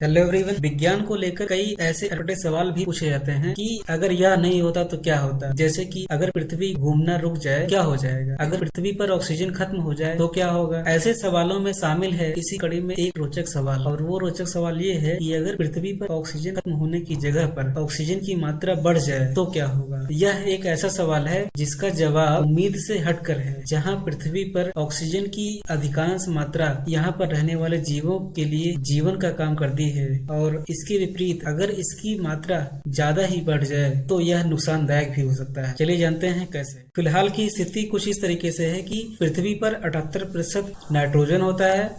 Hello everyone. विज्ञान को लेकर कई ऐसे अटपटे सवाल भी पूछे जाते हैं कि अगर यह नहीं होता तो क्या होता। जैसे कि अगर पृथ्वी घूमना रुक जाए क्या हो जाएगा, अगर पृथ्वी पर ऑक्सीजन खत्म हो जाए तो क्या होगा। ऐसे सवालों में शामिल है इसी कड़ी में एक रोचक सवाल, और वो रोचक सवाल ये है कि अगर पृथ्वी पर ऑक्सीजन खत्म होने की जगह पर ऑक्सीजन की मात्रा बढ़ जाए तो क्या होगा। यह एक ऐसा सवाल है जिसका जवाब उम्मीद से हटकर है। जहाँ पृथ्वी पर ऑक्सीजन की अधिकांश मात्रा यहाँ पर रहने वाले जीवों के लिए जीवन का काम करती है, और इसके विपरीत अगर इसकी मात्रा ज्यादा ही बढ़ जाए तो यह नुकसानदायक भी हो सकता है। चलिए जानते हैं कैसे। फिलहाल की स्थिति कुछ इस तरीके से है कि पृथ्वी पर 78% नाइट्रोजन होता है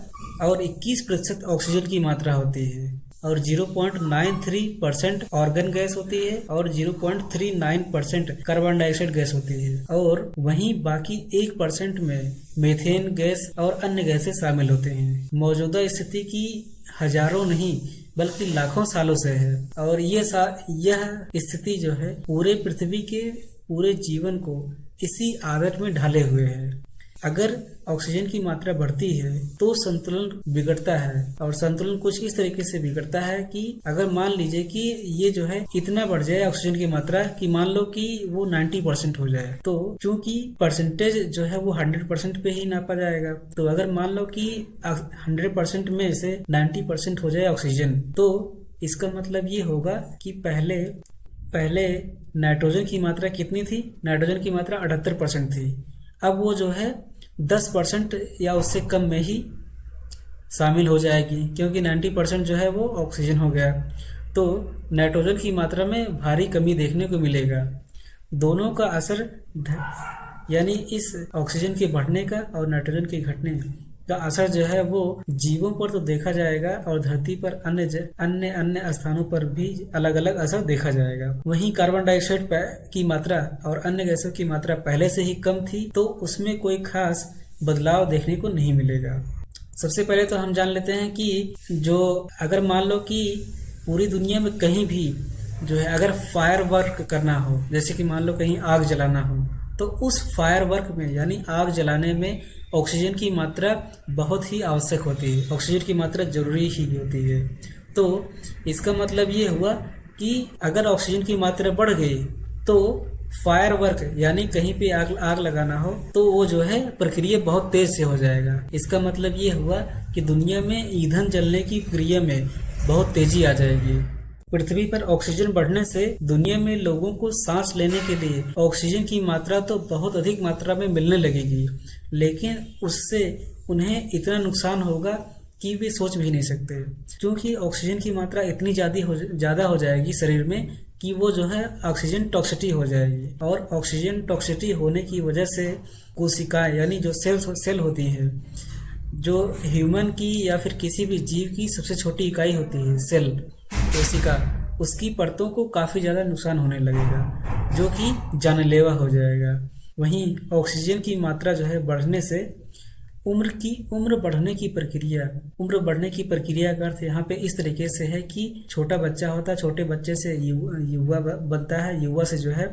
और 21% ऑक्सीजन की मात्रा होती है, और 0.93% ऑर्गन गैस होती है और 0.39% कार्बन डाइऑक्साइड गैस होती है, और वहीं बाकी 1% में मीथेन गैस और अन्य गैसें शामिल होते हैं। मौजूदा स्थिति की हजारों नहीं बल्कि लाखों सालों से है, और यह स्थिति जो है पूरे पृथ्वी के पूरे जीवन को इसी आदत में ढाले हुए है। अगर ऑक्सीजन की मात्रा बढ़ती है तो संतुलन बिगड़ता है, और संतुलन कुछ इस तरीके से बिगड़ता है कि अगर मान लीजिए कि ये जो है इतना बढ़ जाए ऑक्सीजन की मात्रा कि मान लो कि वो 90% हो जाए, तो चूंकि परसेंटेज जो है वो 100% पे ही नापा जाएगा, तो अगर मान लो कि 100% में से 90% हो जाए ऑक्सीजन, तो इसका मतलब ये होगा कि पहले नाइट्रोजन की मात्रा कितनी थी। नाइट्रोजन की मात्रा 78% थी, अब वो जो है 10% या उससे कम में ही शामिल हो जाएगी, क्योंकि 90% जो है वो ऑक्सीजन हो गया। तो नाइट्रोजन की मात्रा में भारी कमी देखने को मिलेगा। दोनों का असर यानी इस ऑक्सीजन के बढ़ने का और नाइट्रोजन के घटने का असर जो है वो जीवों पर तो देखा जाएगा, और धरती पर अन्य अन्य स्थानों पर भी अलग अलग असर देखा जाएगा। वहीं कार्बन डाइऑक्साइड की मात्रा और अन्य गैसों की मात्रा पहले से ही कम थी, तो उसमें कोई खास बदलाव देखने को नहीं मिलेगा। सबसे पहले तो हम जान लेते हैं कि जो अगर मान लो कि पूरी दुनिया में कहीं भी जो है अगर फायर वर्क करना हो, जैसे कि मान लो कहीं आग जलाना हो, तो उस फायर वर्क में यानी आग जलाने में ऑक्सीजन की मात्रा बहुत ही आवश्यक होती है। ऑक्सीजन की मात्रा जरूरी ही होती है। तो इसका मतलब ये हुआ कि अगर ऑक्सीजन की मात्रा बढ़ गई तो फायर वर्क यानी कहीं पे आग लगाना हो तो वो जो है प्रक्रिया बहुत तेज से हो जाएगा। इसका मतलब ये हुआ कि दुनिया में ईंधन जलने की क्रिया में बहुत तेजी आ जाएगी। पृथ्वी पर ऑक्सीजन बढ़ने से दुनिया में लोगों को सांस लेने के लिए ऑक्सीजन की मात्रा तो बहुत अधिक मात्रा में मिलने लगेगी, लेकिन उससे उन्हें इतना नुकसान होगा कि वे सोच भी नहीं सकते, क्योंकि ऑक्सीजन की मात्रा इतनी ज़्यादा हो जाएगी शरीर में कि वो जो है ऑक्सीजन टॉक्सिटी हो जाएगी, और ऑक्सीजन टॉक्सिटी होने की वजह से कोशिकाएं यानी जो सेल होती हैं, जो ह्यूमन की या फिर किसी भी जीव की सबसे छोटी इकाई होती है सेल, कोशिका, उसकी परतों को काफ़ी ज़्यादा नुकसान होने लगेगा, जो कि जानलेवा हो जाएगा। वहीं ऑक्सीजन की मात्रा जो है बढ़ने से उम्र बढ़ने की प्रक्रिया का अर्थ यहाँ पे इस तरीके से है कि छोटा बच्चा होता है, छोटे बच्चे से युवा बनता है, युवा से जो है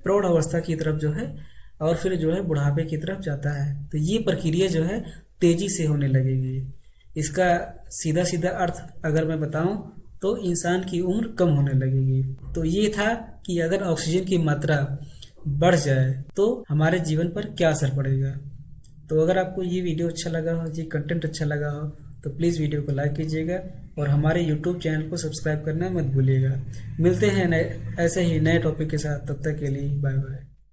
प्रौढ़ अवस्था की तरफ जो है, और फिर जो है बुढ़ापे की तरफ जाता है। तो ये प्रक्रिया जो है तेजी से होने लगेगी। इसका सीधा सीधा अर्थ अगर मैं बताऊं तो इंसान की उम्र कम होने लगेगी। तो ये था कि अगर ऑक्सीजन की मात्रा बढ़ जाए तो हमारे जीवन पर क्या असर पड़ेगा। तो अगर आपको ये वीडियो अच्छा लगा हो, ये कंटेंट अच्छा लगा हो, तो प्लीज़ वीडियो को लाइक कीजिएगा और हमारे यूट्यूब चैनल को सब्सक्राइब करना मत भूलिएगा। मिलते हैं ऐसे ही नए टॉपिक के साथ, तब तक के लिए बाय बाय।